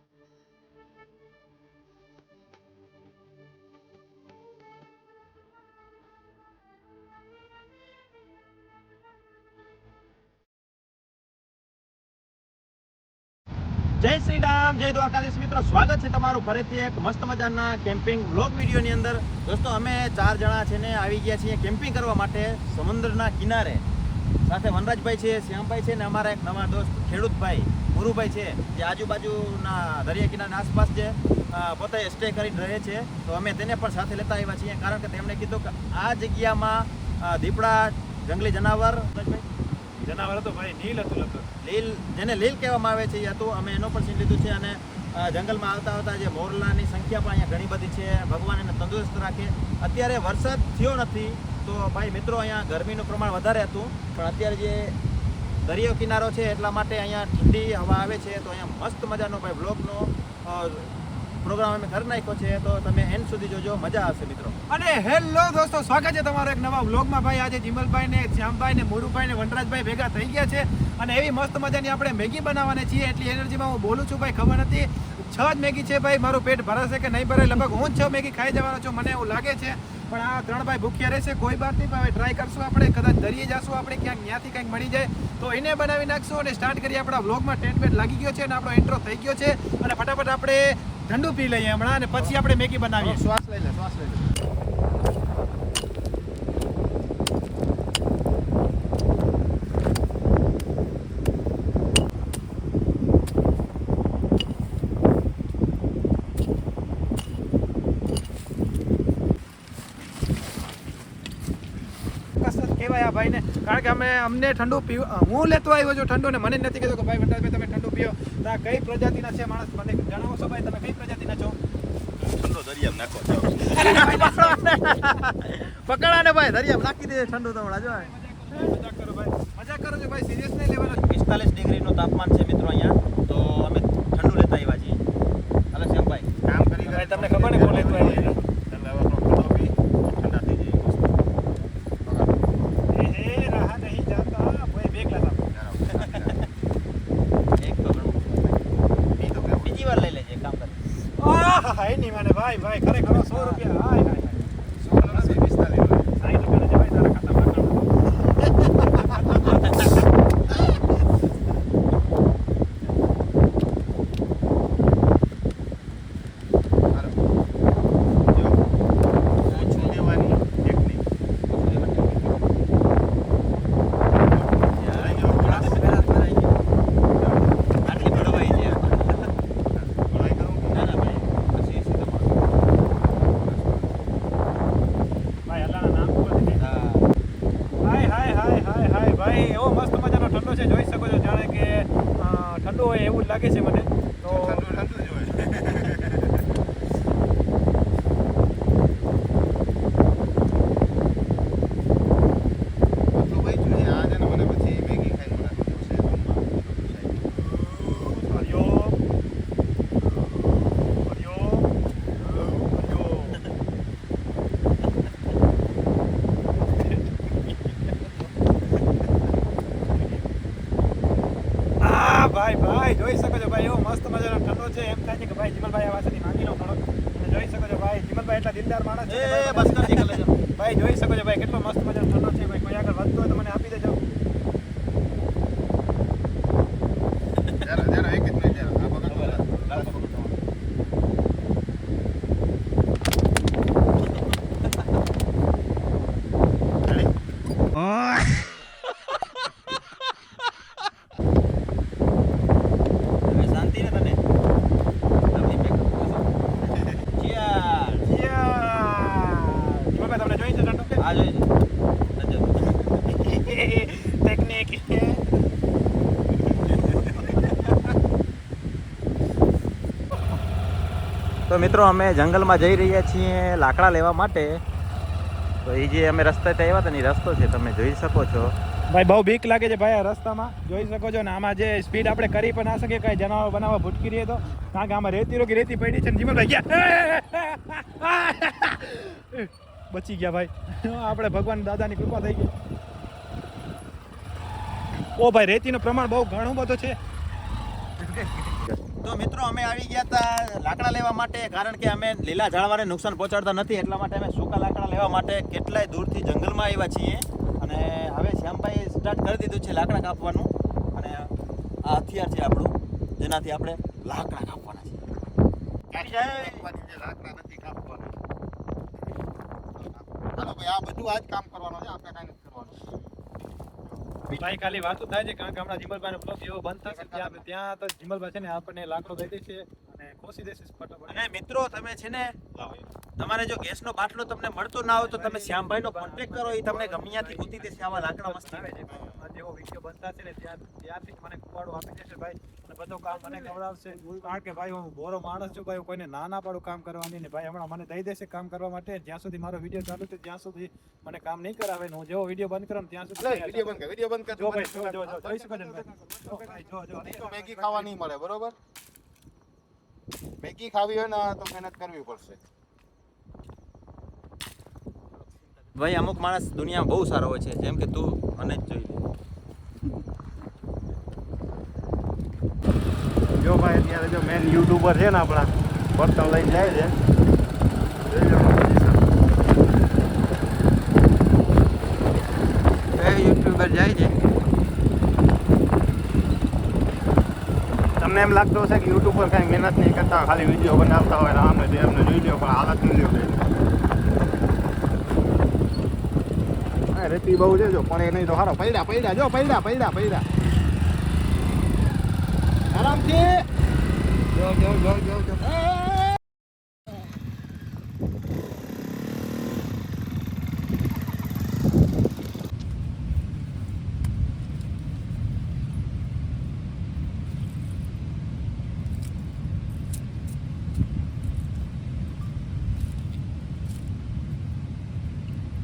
જય શ્રી રામ, જય દ્વારકાધીશ મિત્રો, સ્વાગત છે તમારું ફરીથી એક મસ્ત મજાના કેમ્પિંગ વ્લોગ વિડીયોની અંદર. દોસ્તો અમે 4 જણા છે ને આવી ગયા છીએ કેમ્પિંગ કરવા માટે સમુદ્રના કિનારે. સાથે વનરાજભાઈ છે, શ્યામભાઈ છે ને અમારા એક નવા દોસ્ત ખેડૂતભાઈ મુરુભાઈ છે, જે આજુબાજુના દરિયા કિનારાની આસપાસ જે પોતે સ્ટે કરીને રહે છે. તો અમે તેને પણ સાથે લેતા આવ્યા છીએ, કારણ કે તેમણે કીધું કે આ જગ્યામાં દીપડા, જંગલી જનાવર હતો ભાઈ, નીલ હતું લગભગ. લીલ, જેને લીલ કહેવામાં આવે છે એ હતું. અમે એનો પણ સીન લીધું છે. અને જંગલમાં આવતા આવતા જે મોરલાની સંખ્યા પણ અહીંયા ઘણી બધી છે. ભગવાન એને તંદુરસ્ત રાખે. અત્યારે વરસાદ થયો નથી તો ભાઈ મિત્રો અહીંયા ગરમીનું પ્રમાણ વધારે હતું, પણ અત્યારે જે દરિયો કિનારો છે એટલા માટે અહીંયા ઠંડી હવા આવે છે. તો અહીંયા મસ્ત મજાનો ભાઈ બ્લોગનો પ્રોગ્રામ અમે કરી નાખ્યો છે, તો તમે એન્ડ સુધી જોજો, મજા આવશે મિત્રો. અને હેલો દોસ્તો, સ્વાગત છે તમારો એક નવા વ્લોગમાં. ભાઈ આજે જીમલભાઈ ને શ્યામભાઈ ને મોરુભાઈ ને વનરાજભાઈ ભેગા થઈ ગયા છે અને એવી મસ્ત મજાની આપણે મેગી બનાવવાની છીએ. એટલી એનર્જીમાં હું બોલું છું ભાઈ, ખબર નથી 6 જ મેગી છે ભાઈ. મારું પેટ ભરાશે કે નહીં ભરે, લગભગ હું 6 મેગી ખાઈ જવાનો છું, મને એવું લાગે છે. પણ આ 3 ભાઈ ભૂખ્યા રહેશે, કોઈ બાત નહીં. હવે ટ્રાય કરશું આપણે, કદાચ દરિયે જશું આપણે, ક્યાંક ત્યાંથી કંઈક મળી જાય તો એને બનાવી નાખશું અને સ્ટાર્ટ કરીએ. આપણા વ્લોગમાં ટેન્ટ બેટ લાગી ગયો છે અને આપણો ઇન્ટ્રો થઈ ગયો છે અને ફટાફટ આપણે ઠંડુ પી લઈએ હમણાં અને પછી આપણે મેગી બનાવીએ. શ્વાસ લઈ લે, શ્વાસ લઈ લે. કહેવાય આ ભાઈને, કારણ કે અમને ઠંડુ પીવું, હું લેતો આવ્યો છું ઠંડુ ને મને નથી કહેતો કે ભાઈ વનરાજભાઈ તમે ઠંડુ પીઓ. તો આ કઈ પ્રજાતિના છે માણસ, મને જણાવો છો ભાઈ, તમે કઈ પ્રજાતિના છો? ઠંડો દરિયામાં નાખો છો. પકડા ને ભાઈ, દરિયામાં નાખી દે ઠંડુ. તો હમણાં જો મજાક કરો ભાઈ, મજાક કરો છો ભાઈ, સિરિયસ નહીં લેવાનો. 45 ડિગ્રીનું તાપમાન છે મિત્રો અહીંયા, તો અમે ઠંડુ લેતા આવ્યા છીએ. હાલો શ્યામભાઈ, કામ કરી ભાઈ તમને ખબર ને કોણ લેતું આવ્યું? ભાઈ ભાઈ ખરેખર 100 રૂપિયા. હાય હાય 100 નથી, 45 60 રૂપિયા છે ભાઈ, તારા ખાતામાં જોઈ શકો છો, જાણે કે ઠંડુ હોય એવું જ લાગે છે મને. તો ઠંડુ જ હોય. ભાઈ ભાઈ જોઈ શકો છો ભાઈ, એવો મસ્ત મજાનો ઠંડો છે. એમ થાય છે કે ભાઈ જીમલભાઈ આ વાસેથી માંગી લો થોડો. જોઈ શકો છો ભાઈ, જીમલભાઈ એટલા દિલદાર માણસ છે. ભાઈ જોઈ શકો છો ભાઈ, કેટલો મસ્ત મજાનો ઠંડો છે ભાઈ. કોઈ આગળ વધતો હોય તો મને આપી દેજો. તો મિત્રો અમે જંગલમાં જઈ રહ્યા છીએ લાકડા લેવા માટે. તો એ જે અમે રસ્તેથી આવ્યા હતા ને એ રસ્તો છે, તમે જોઈ શકો છો ભાઈ. બહુ બીક લાગે છે ભાઈ આ રસ્તામાં, જોઈ શકો છો ને. આમાં જે સ્પીડ આપણે કરી પણ ના શકીએ, કઈ જનાવર બનાવવા ભૂટકી રહીએ તો, કારણ કે આમાં રેતી રોકી રેતી પડી છે ને. જીવનભાઈ ગયા, બચી ગયા ભાઈ. આપણે ભગવાન દાદાની કૃપા થઈ ગઈ. ઓ ભાઈ રેતીનું પ્રમાણ બહુ ઘણું બધું છે. તો તો મિત્રો અમે આવી ગયા હતા લાકડા લેવા માટે, કારણ કે અમે લીલા ઝાડવાને નુકસાન પહોંચાડતા નથી, એટલા માટે અમે સૂકા લાકડા લેવા માટે કેટલાય દૂરથી જંગલમાં આવ્યા છીએ. અને હવે શ્યામભાઈ સ્ટાર્ટ કરી દીધું છે લાકડા કાપવાનું, અને આ હથિયાર છે આપણું, જેનાથી આપણે લાકડા કાપવાના છે. લાકડા નથી કાપવાના. ચાલો ભાઈ, આ બધું આજ કામ કરવાનું છે, આપણે કાંઈ નથી કરવાનું. ભાઈ ખાલી વાતો થાય છે, કારણ કે હમણાં જીમલભાઈ નો બ્લોગ એવો બંધ થશે ત્યાં તો જીમલભાઈ છે ને આપણને લાકડો દઈ દેશે અને ખોસી દેશે ફટાફટ. અને મિત્રો તમે છે ને તમારે જો ગેસનો બાટલો તમને મળતો ના હોય તો તમે શ્યામભાઈનો કોન્ટેક્ટ કરો, એ તમને ગમે ત્યાંથી ગોતી દેશે આવા લાકડા મસ્ત આવે છે. જેવો વિડીયો બંધ થશે ને ત્યારથી મને કુવાડો આપી દેશે ભાઈ, અને બધું કામ મને ખવડાવશે, કારણ કે ભાઈ હું બોરો માણસ છું ભાઈ, હું કોઈને ના ના પાડું કામ કરવાની ને ભાઈ હમણાં મને દઈ દેશે કામ કરવા માટે. જ્યાં સુધી મારો વિડીયો ચાલુ છે ત્યાં સુધી મને કામ નહીં કરાવે ને હું જેવો વિડીયો બંધ કરું ત્યાં સુધી વિડીયો બંધ કર. જો ભાઈ જો જોઈ શકો છો ભાઈ, જો મેગી ખાવા નહીં મળે, બરોબર? મેગી ખાવી હોય ને તો મહેનત કરવી પડશે. ભાઈ અમુક માણસ દુનિયામાં બહુ સારો હોય છે, જેમ કે તું મને જ જોઈ લે. જો ભાઈ અત્યારે જો મેન યુટ્યુબર છે ને આપણા, બર્તન લઈને જાય છે. યુટ્યુબર જાય છે. તમને એમ લાગતું હશે કે યુટ્યુબર કાંઈ મહેનત નહીં કરતા, ખાલી વિડીયો બનાવતા હોય ને આમને એમને વિડીયો પણ હાલત નહીં લ્યો. રેતી બહુ છે, જો પણ એ નહીં તો સારો. પૈડા જો પૈડા આરામથી જો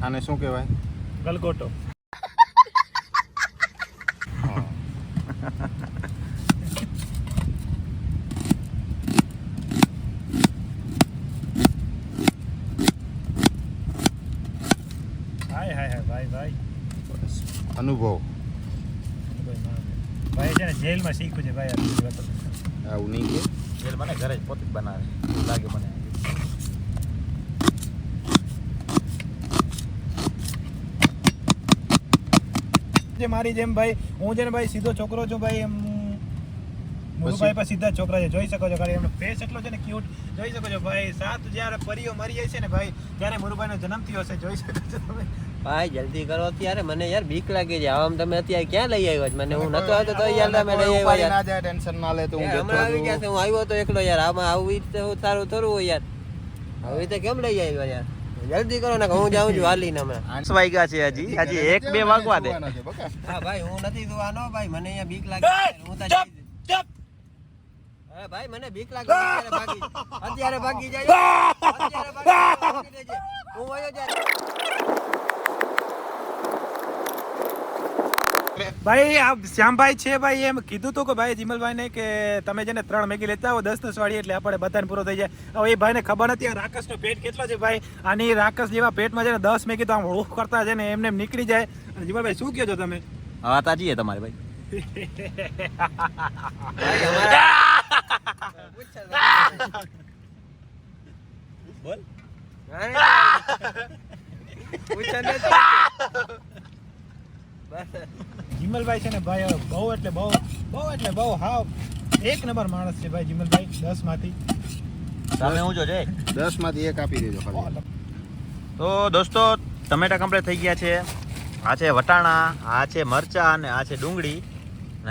આને શું કહેવાય? ગલગોટો. હાય ભાઈ અનુભવ ભાઈ છે ને જેલમાં શીખ્યું છે ભાઈ આ બધી વાતો. આવું નહીં કે જેલ મને ઘરે જ પોતે જ બનાવે એવું લાગે મને. જે મારી જેમ ભાઈ હું છે ને ભાઈ સીધો છોકરો છું ભાઈ, એમ મુરુભાઈ પર સીધા છોકરા છે, જોઈ શકો છો. ખાલી એમનો ફેસ એટલો છે ને ક્યુટ, જોઈ શકો છો ભાઈ. સાત જ્યારે પરીઓ મરી જાય છે ને ભાઈ, ત્યારે મુરુભાઈનો જન્મ થયો હશે, જોઈ શકો છો તમે. ભાઈ જલ્દી કરો અત્યારે, મને યાર બીક લાગે છે. આમ તમે અત્યારે ક્યાં લઈ આવ્યો છો મને? હું નતો આવતો તો યાર તમે લઈ આવ્યા યાર. ના જાય, ટેન્શન ના લે તો હું હમણાં આવી ગયા છે, હું આવ્યો તો એકલો યાર. આમાં આવું રીતે હું સારું થોડું હોય યાર, આવી રીતે કેમ લઈ આવ્યો યાર? જલ્દી કરો ને, હું જાઉં છું હાલીને હમણાં. વાગ્યા છે હજી 1-2 વાગવા દે. હા ભાઈ હું નથી જોવાનો ભાઈ, મને અહીંયા બીક લાગે. હું તો હા ભાઈ મને બીક લાગે. અત્યારે ભાગી જાય, હું વયો જાય. ભાઈ આ શ્યામભાઈ છે ભાઈ, એમ કીધું હતું કે ભાઈ જીમલભાઈને કે તમે છે ને 3 મેગી લેતા આવો 10 વાળી, એટલે આપણે બધાને પૂરો થઈ જાય. હવે એ ભાઈને ખબર નથી આ રાકેશનો પેટ કેટલો છે ભાઈ, આની રાકેશ જેવા પેટમાં છે ને 10 મેગી તો આમ રૂખ કરતા છે ને એમને એમ નીકળી જાય. અને જીમલભાઈ શું કહો છો તમે? હા તાજી તમારે ભાઈ. બોલ. જીમલભાઈ છે ને ભાઈ બહુ એટલે બહુ હાવ એક નંબર માણસ છે ભાઈ જીમલભાઈ. 10 માંથી તમે હું જો છે 10 માંથી 1 આપી દેજો ખાલી. તો દોસ્તો ટમેટા કમ્પ્લીટ થઈ ગયા છે. આ છે વટાણા, આ છે મરચા અને આ છે ડુંગળી.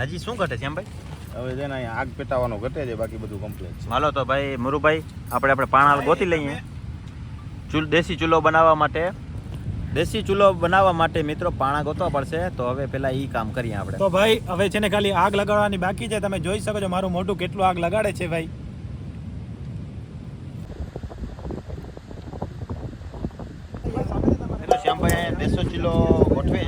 હજી શું ઘટે છે એમ ભાઈ? હવે જેને અહીંયા આગ પેટાવાનો ઘટે છે, બાકી બધું કમ્પ્લીટ છે. હાલો તો ભાઈ મુરુભાઈ આપણે પાણા ગોતી લઈએ. દેશી ચૂલો બનાવવા માટે મિત્રો પાણા ગોતવા પડશે. તો હવે પેલા ઈ કામ કરીએ આપણે. તો ભાઈ હવે છે ને ખાલી આગ લગાડવાની બાકી છે. તમે જોઈ શકો છો મારું મોઢું કેટલું આગ લગાડે છે ભાઈ. એટલે શ્યામભાઈ 200 કિલો ગોઠવે.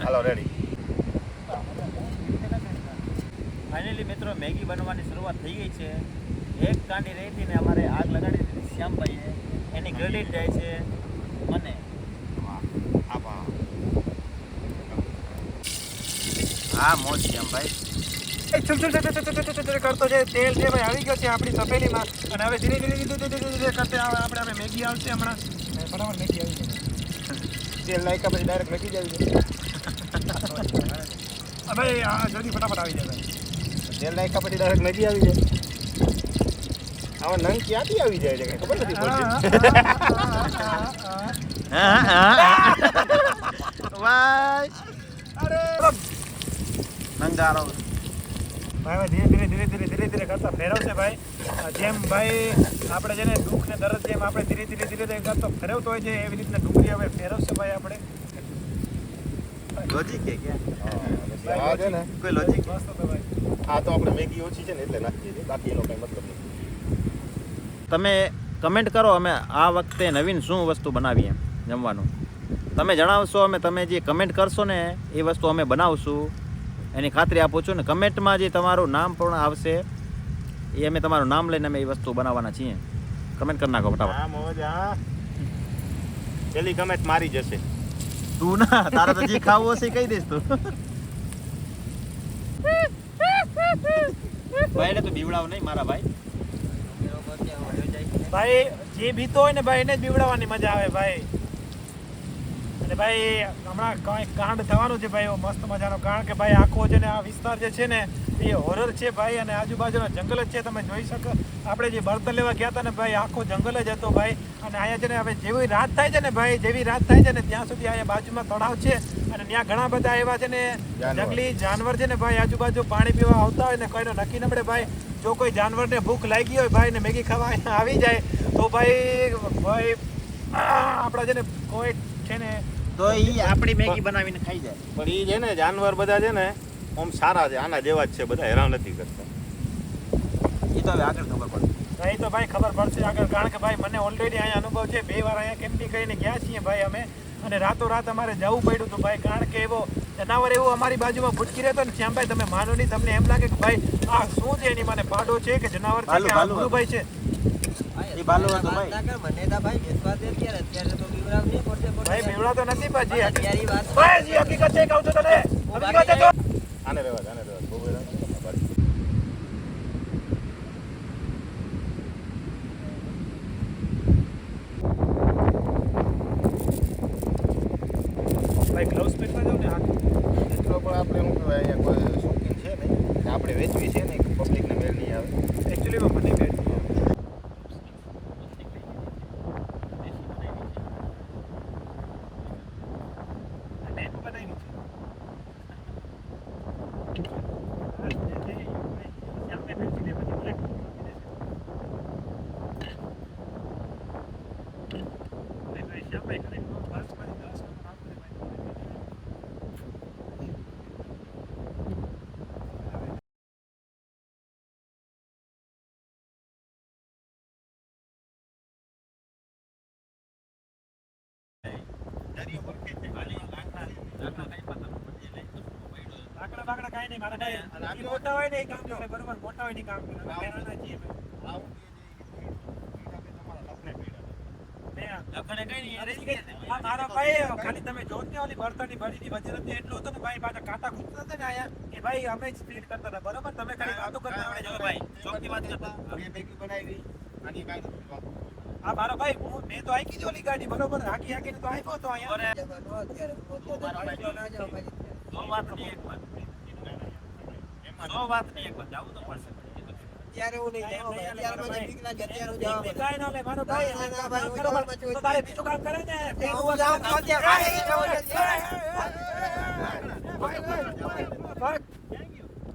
હાલો રેડી. ફાઇનલી મિત્રો મેગી બનવાની શરૂઆત થઈ ગઈ છે. એક કાંડી રહી હતી ને અમારે આગ લગાડી દીધી શ્યામભાઈએ, એની ક્રેડિટ જાય છે મને. હા મોજ શ્યામભાઈ. એ ચુલ ચુલ ચુલ ચુલ ચુલ ચુલ ચુલ કરતો છે. તેલ છે ભાઈ આવી ગયો છે આપણી તપેલીમાં અને હવે ધીરે ધીરે ધીરે ધીરે ધીરે કરતે આપણે હવે મેગી આવશે હમણાં. ફટાફટ મેગી આવી છે. તેલ નાખ્યા પછી ડાયરેક્ટ મેકી જ આવી જાય. ભાઈ હા જલ્દી ફટાફટ આવી જાય ભાઈ. તેલ નાખ્યા પછી ડાયરેક્ટ મેગી આવી જાય. આવા નંગ ક્યાંથી આવી જાય છે કઈ ખબર નથી પડતી. ભાઈ અરે નંગારો. ભાઈ ધીરે ધીરે ધીરે ધીરે ધીરે ધીરે કરતા ફેરવશે ભાઈ. જેમ ભાઈ આપણે જેને દુઃખ ને દર્દ જેમ આપણે ધીરે ધીરે ધીરે ધીરે કરતો ફેરવતો હોય છે એવી રીતના ડુંગળી હવે ફેરવશે ભાઈ આપણે. લોજિક કે આ છે ને કોઈ લોજિક? મસ્ત તો ભાઈ. આ તો આપણે મેગી ઓછી છે ને એટલે નાખીએ છીએ, બાકી એનો કઈ મતલબ નથી. તમે કમેન્ટ કરો અમે આ વખતે નવીન શું વસ્તુ બનાવીએ જમવાનું. તમે જણાવશો, અમે તમે જે કમેન્ટ કરશો ને એ વસ્તુ અમે બનાવશું એની ખાતરી આપું છું. ને કમેન્ટમાં જે તમારું નામ પણ આવશે એ અમે તમારું નામ લઈને અમે એ વસ્તુ બનાવવાના છીએ. કમેન્ટ કરી નાખો ફટાફટ. હા મોજ હા. પેલી કમેન્ટ મારી જશે. તું ના, તારે તો જે ખાવું હશે એ કહી દઈશ તું. ભાઈ એટલે તું બીવડાવ નહીં મારા ભાઈ. ભાઈ જે બીતો હોય ને ભાઈ એને જ બીવડાવવાની મજા આવે ભાઈ. અને ભાઈ હમણાં કંઈક કાંડ થવાનું છે ભાઈ, એવો મસ્ત મજાનો. કારણ કે ભાઈ આખો છે ને આ વિસ્તાર જે છે ને એ હોરર છે ભાઈ, અને આજુબાજુનો જંગલ જ છે. તમે જોઈ શકો આપણે જે બળતણ લેવા ગયા હતા ને ભાઈ આખો જંગલ જ હતો ભાઈ. અને અહીંયા છે ને હવે જેવી રાત થાય છે ને ભાઈ, જેવી રાત થાય છે ને ત્યાં સુધી અહીંયા બાજુમાં તળાવ છે અને ત્યાં ઘણા બધા એવા છે ને જંગલી જાનવર છે ને ભાઈ આજુબાજુ પાણી પીવા આવતા હોય ને કોઈનો નક્કી ન પડે ભાઈ. જો કોઈ જાનવરને ભૂખ લાગી હોય ભાઈ ને મેગી ખાવા અહીંયા આવી જાય તો ભાઈ આપણા છે ને કોઈ છે ને તો એ આપણી મેગી બનાવીને ખાઈ જાય. પણ એ છે ને જાનવર બધા છે ને આમ સારા છે, આના જેવા જ છે, બધા હેરાન નથી કરતા. એ તો હવે આગળ ખબર પડે. નહીં તો ભાઈ ખબર પડશે આગળ. કારણ કે ભાઈ મને ઓલરેડી અહીંયા અનુભવ છે. 2 વાર અહીંયા કેમ્પિંગ કરીને ગયા છીએ ભાઈ અમે, અને રાતોરાત અમારે જવું પડ્યું હતું ભાઈ. કારણ કે એવો જનાવર એવું અમારી બાજુમાં ભૂટકી રહેતો ને શ્યામભાઈ તમે માનો નહીં, તમને એમ લાગે કે ભાઈ આ શું છે, એની મને પાડો છે કે જનાવર છે કે આ ગુરુભાઈ છે. એ બાલો હતો ભાઈ. મને તો ભાઈ બેસવા દે અત્યારે તો બીવડાવ નહીં પડશે ભાઈ બીવડાતો નથી ભાઈ. અત્યારે ઈ વાત ભાઈ જે હકીકત છે કહું છું તને. હકીકત છે તો આને રહેવા દે, આને રહેવા દે. બહુ હેરાન કરતા બાકી. ભાઈ ગ્લોવ્સ પહેરવા જાવ ને હાથ. એટલો પણ આપણે શું કહેવાય અહીંયા કોઈ શોખીન છે નહીં, આપણે વેચવી છે નહીં, પબ્લિકને મેળ નહીં આવે. એકચ્યુઅલીમાં મને બેઠ બાકડા કાંઈ નહીં મારા ભાઈ. મોટા હોય ને એ કામ કરે બરોબર, મોટા હોય ને એ કામ કરે. નાના છીએ ભાઈ. હા મારા ભાઈ ખાલી તમે જોત ને ઓલી બળતણની બળીની વજન હતી એટલું હતું ને ભાઈ પાછા કાંટા ખૂટતા હતા ને આયા કે ભાઈ અમે જ સ્પીડ કરતા હતા બરોબર. તમે ખાલી વાતો કરતા આવડે જો ભાઈ ચોકની વાત કરતા. હા મારો ભાઈ મેં તો આખી જ ઓલી ગાડી બરોબર હાકી હાકીને તો આવ્યો હતો અહીંયા. અત્યારે હું નહીં જાઉં ભાઈ. અત્યારે મને બીક લાગે. અત્યારે હું જાઉં. કાંઈ ના લે મારો ભાઈ. બરોબર તો તારે બીજું કામ કરે ને હું જાઉં તો અત્યારે ભાઈ